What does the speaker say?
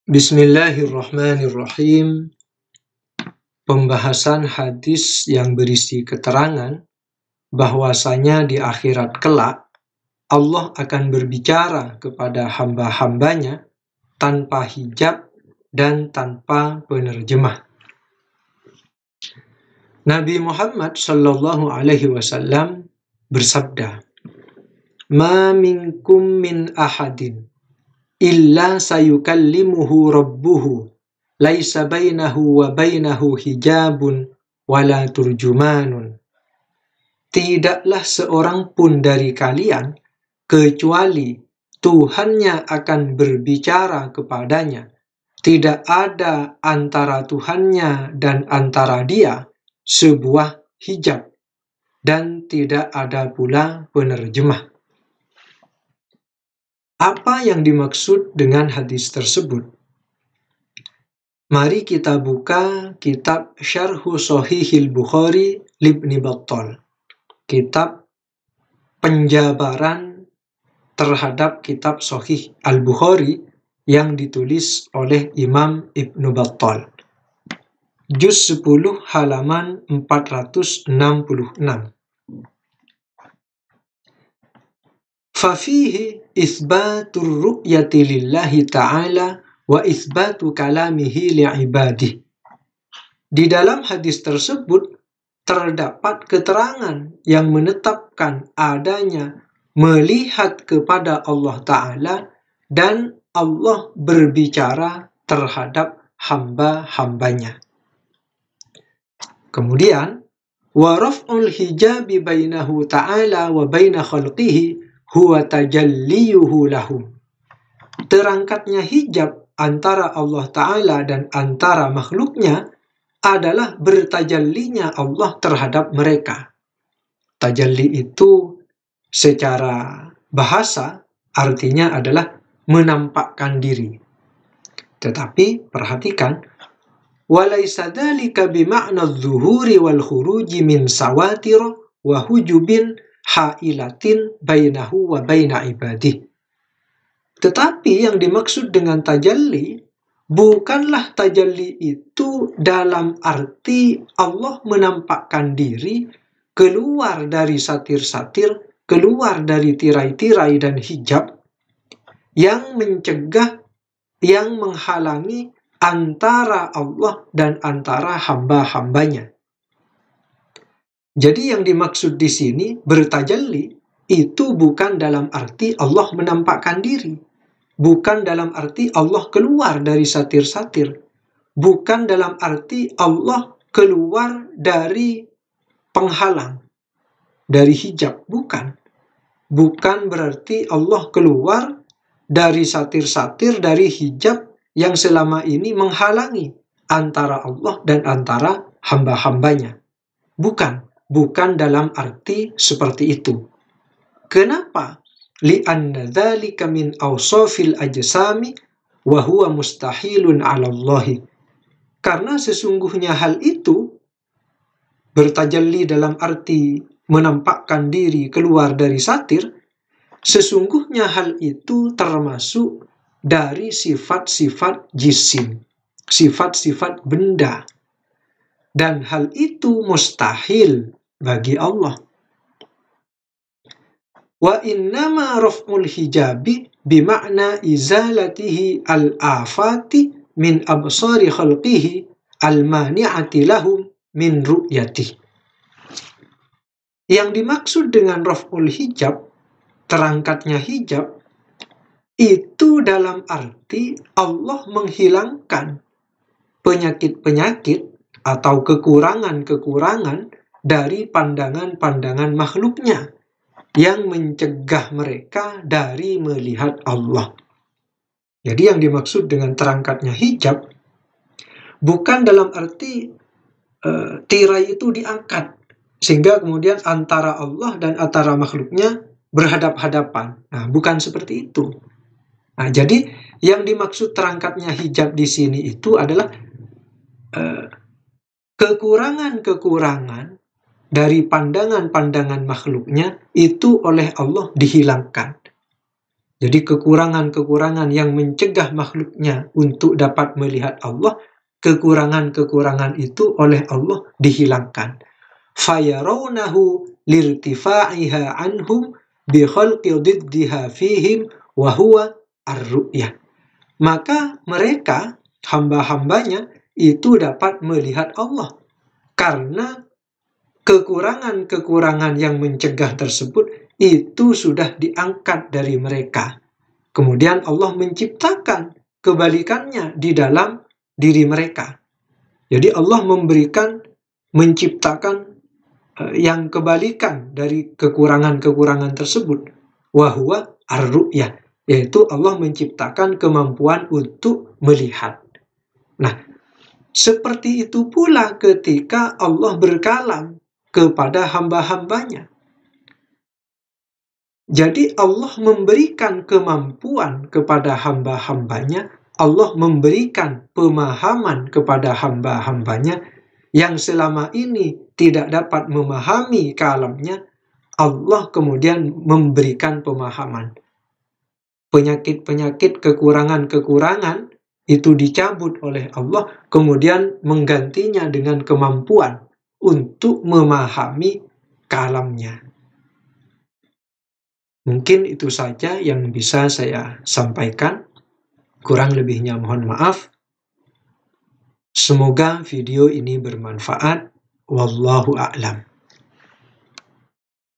Bismillahirrahmanirrahim. Pembahasan hadis yang berisi keterangan bahwasanya di akhirat kelak Allah akan berbicara kepada hamba-hambanya tanpa hijab dan tanpa penerjemah. Nabi Muhammad sallallahu alaihi wasallam bersabda, "Ma minkum min ahadin illa sayukallimuhu rabbuhu laisa bainahu wa bainahu hijabun wala turjumanun." Tidaklah seorang pun dari kalian kecuali Tuhannya akan berbicara kepadanya. Tidak ada antara Tuhannya dan antara dia sebuah hijab, dan tidak ada pula penerjemah. Apa yang dimaksud dengan hadis tersebut? Mari kita buka kitab Syarhu Shahihil Bukhari Libni Battal, kitab penjabaran terhadap kitab Sahih Al-Bukhari yang ditulis oleh Imam Ibnu Battal, juz 10 halaman 466. Fafihi isbatur ru'yati lillahi ta'ala wa isbatu kalamihi li'ibadih. Di dalam hadis tersebut terdapat keterangan yang menetapkan adanya melihat kepada Allah Ta'ala dan Allah berbicara terhadap hamba-hambanya. Kemudian, wa raf'ul hijabi bainahu ta'ala wa baina khalqihi huwa tajalliyuhu lahum. Terangkatnya hijab antara Allah Ta'ala dan antara makhluknya adalah bertajallinya Allah terhadap mereka. Tajalli itu secara bahasa artinya adalah menampakkan diri. Tetapi perhatikan, walaysa dzalika bima'na adh-dhuhuri wal khuruji min sawatir wa hujubin hailatin bainahu wa baina ibadih. Tetapi yang dimaksud dengan tajalli bukanlah tajalli itu dalam arti Allah menampakkan diri keluar dari satir-satir, keluar dari tirai-tirai dan hijab yang mencegah, yang menghalangi antara Allah dan antara hamba-hambanya. Jadi yang dimaksud di sini bertajalli itu bukan dalam arti Allah menampakkan diri, bukan dalam arti Allah keluar dari satir-satir, bukan dalam arti Allah keluar dari penghalang, dari hijab, bukan. Bukan berarti Allah keluar dari satir-satir, dari hijab yang selama ini menghalangi antara Allah dan antara hamba-hambanya. Bukan dalam arti seperti itu. Kenapa? Li'anna dzalika min awsafil ajsami wa huwa mustahilun 'ala Allah. Karena sesungguhnya hal itu bertajalli dalam arti menampakkan diri keluar dari satir, sesungguhnya hal itu termasuk dari sifat-sifat jisim, sifat-sifat benda. Dan hal itu mustahil bagi Allah. Wa innama raf'ul hijabi bima'na izalatihi al-afati min absari khalqihi al-mani'ati lahum min ru'yatih. Yang dimaksud dengan raf'ul hijab, terangkatnya hijab, itu dalam arti Allah menghilangkan penyakit-penyakit atau kekurangan-kekurangan dari pandangan-pandangan makhluknya yang mencegah mereka dari melihat Allah. Jadi yang dimaksud dengan terangkatnya hijab bukan dalam arti tirai itu diangkat sehingga kemudian antara Allah dan antara makhluknya berhadap-hadapan. Nah, bukan seperti itu. Nah, jadi yang dimaksud terangkatnya hijab di sini itu adalah kekurangan-kekurangan dari pandangan-pandangan makhluknya itu oleh Allah dihilangkan. Jadi kekurangan-kekurangan yang mencegah makhluknya untuk dapat melihat Allah, kekurangan-kekurangan itu oleh Allah dihilangkan. Fayarawnahu lirtifa'iha anhum bi khalqi diddiha fihim wa huwa ar-ru'yah. Maka mereka, hamba-hambanya, itu dapat melihat Allah. Karena kekurangan-kekurangan yang mencegah tersebut itu sudah diangkat dari mereka. Kemudian Allah menciptakan kebalikannya di dalam diri mereka. Jadi Allah menciptakan yang kebalikan dari kekurangan-kekurangan tersebut. Wahuwa ar-ru'yah, yaitu Allah menciptakan kemampuan untuk melihat. Nah, seperti itu pula ketika Allah berkalam kepada hamba-hambanya. Jadi Allah memberikan kemampuan kepada hamba-hambanya, Allah memberikan pemahaman kepada hamba-hambanya yang selama ini tidak dapat memahami kalamnya, Allah kemudian memberikan pemahaman. Penyakit-penyakit, kekurangan-kekurangan itu dicabut oleh Allah, kemudian menggantinya dengan kemampuan untuk memahami kalamnya. Mungkin itu saja yang bisa saya sampaikan. Kurang lebihnya mohon maaf. Semoga video ini bermanfaat. Wallahu a'lam.